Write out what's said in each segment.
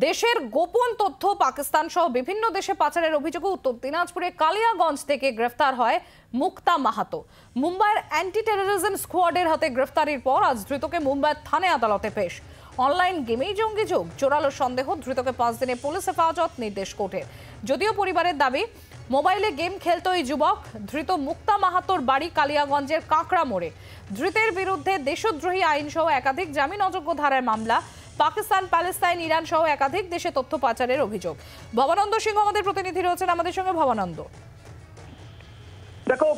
দেশের গোপন তথ্য পাকিস্তান সহ বিভিন্ন দেশে পাচারের অভিযোগে উত্তর দিনাজপুরে কালিয়াগঞ্জ থেকে গ্রেফতার হয় মুক্তা মাহাতো। মুম্বাইয়ের অ্যান্টি টেররিজম স্কোয়াডের হাতে গ্রেফতারির পর আজ ধৃতকে মুম্বাইয়ের থানা আদালতে পেশ। অনলাইন গেমেই জঙ্গি যোগ, জোরালো সন্দেহ, ধৃতকে 5 দিনে পুলিশ হেফাজত নির্দেশ কোর্টের। যদিও পরিবারের দাবি মোবাইলে গেম খেলত এই যুবক। ধৃত মুক্তা মাহাতোর বাড়ি কালিয়াগঞ্জের কাঁকড়া মোড়ে। ধৃতের বিরুদ্ধে দেশদ্রোহী আইন সহ একাধিক জামিন অযোগ্য ধারার মামলা, পাকিস্তান, প্যালেস্তাইন, ইরান সহ একাধিক দেশে তথ্য পাচারের অভিযোগ। ভবানন্দ সিংহ আমাদের প্রতিনিধি রয়েছেন আমাদের সঙ্গে। ভবানন্দ, দেখো,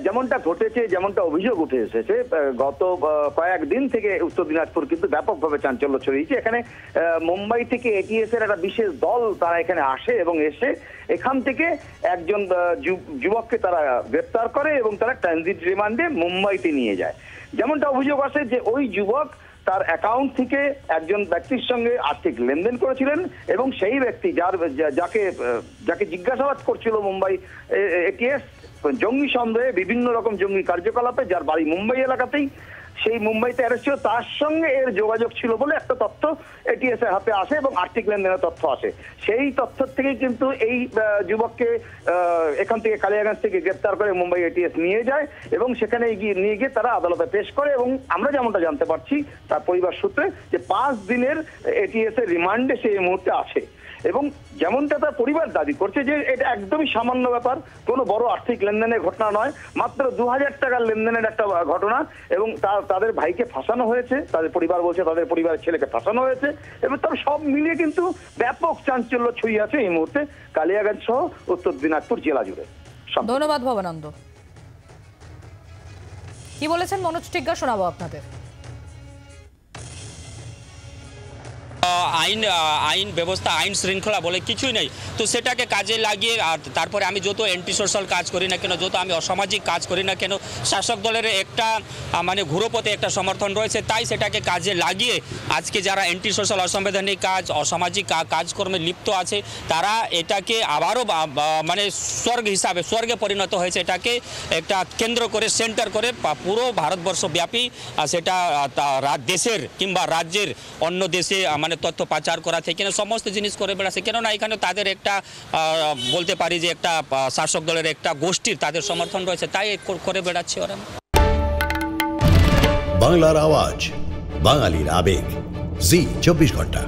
যেমনটা ঘটেছে, যেমনটা অভিযোগ উঠে এসেছে, গত কয়েকদিন থেকে উত্তর দিনাজপুর কিন্তু ব্যাপকভাবে চাঞ্চল্য ছড়িয়েছে। এখানে মুম্বাই থেকে এটিএস এর একটা বিশেষ দল তারা এখানে আসে এবং এসে এখান থেকে একজন যুবককে তারা গ্রেপ্তার করে এবং তারা ট্রানজিট রিমান্ডে মুম্বাইতে নিয়ে যায়। যেমনটা অভিযোগ আসে যে ওই যুবক তার অ্যাকাউন্ট থেকে একজন ব্যক্তির সঙ্গে আর্থিক লেনদেন করেছিলেন এবং সেই ব্যক্তি যাকে জিজ্ঞাসাবাদ করছিল মুম্বাই এটিএস জঙ্গি সন্দেহে, বিভিন্ন রকম জঙ্গি কার্যকলাপে, যার বাড়ি মুম্বাই এলাকাতেই, সেই মুম্বাইতে অ্যারেস্ট ছিল, তার সঙ্গে এর যোগাযোগ ছিল বলে একটা তথ্য এটিএস এর হাতে আসে এবং আর্থিক লেনদেনের তথ্য আসে। সেই তথ্য থেকে কিন্তু এই যুবককে এখান থেকে কালিয়াগঞ্জ থেকে গ্রেপ্তার করে মুম্বাই এটিএস নিয়ে যায় এবং সেখানে নিয়ে গিয়ে তারা আদালতে পেশ করে। এবং আমরা যেমনটা জানতে পারছি তার পরিবার সূত্রে যে 5 দিনের এটিএস এর রিমান্ডে সেই মুহূর্তে আছে এবং যেমনটা তার পরিবার দাবি করছে যে এটা একদমই সামান্য ব্যাপার, কোনো বড় আর্থিক লেনদেনের ঘটনা নয়, মাত্র 2000 টাকার লেনদেনের একটা ঘটনা এবং তাদের ভাইকে ফাঁসানো হয়েছে, তাদের পরিবার বলছে তাদের পরিবারের ছেলেকে ফাঁসানো হয়েছে এবং তার সব মিলিয়ে কিন্তু ব্যাপক চাঞ্চল্য ছড়িয়ে আছে এই মুহূর্তে কালিয়াগঞ্জ সহ উত্তর দিনাজপুর জেলা জুড়ে। ধন্যবাদ ভবানন্দ। কি বলেছেন মনোজ টিগ্গা শোনাবো আপনাদের। আইন ব্যবস্থা, আইন শৃঙ্খলা বলে কিছুই নেই, তো সেটাকে কাজে লাগিয়ে আর তারপরে আমি যত অ্যান্টি সোশ্যাল কাজ করি না কেন, যত আমি অসামাজিক কাজ করি না কেন, শাসক দলের একটা মানে ঘুরোপথে একটা সমর্থন রয়েছে, তাই সেটাকে কাজে লাগিয়ে আজকে যারা অ্যান্টি সোশ্যাল, অসাংবিধানিক কাজ, অসামাজিক কাজকর্মে লিপ্ত আছে, তারা এটাকে আবারও মানে স্বর্গে পরিণত হয়েছে। এটাকে একটা কেন্দ্র করে, সেন্টার করে পুরো ভারতবর্ষব্যাপী সেটা দেশের কিংবা রাজ্যের অন্য দেশে মানে তথ্য পাচার করা থেকে সমস্ত জিনিস করে বেড়াচ্ছে। কেননা এখানে তাদের একটা বলতে পারি যে একটা শাসক দলের একটা গোষ্ঠীর তাদের সমর্থন রয়েছে, তাই করে বেড়াচ্ছে ওরা। বাংলার আওয়াজ, বাঙালির আবেগ, জি 24 ঘন্টা।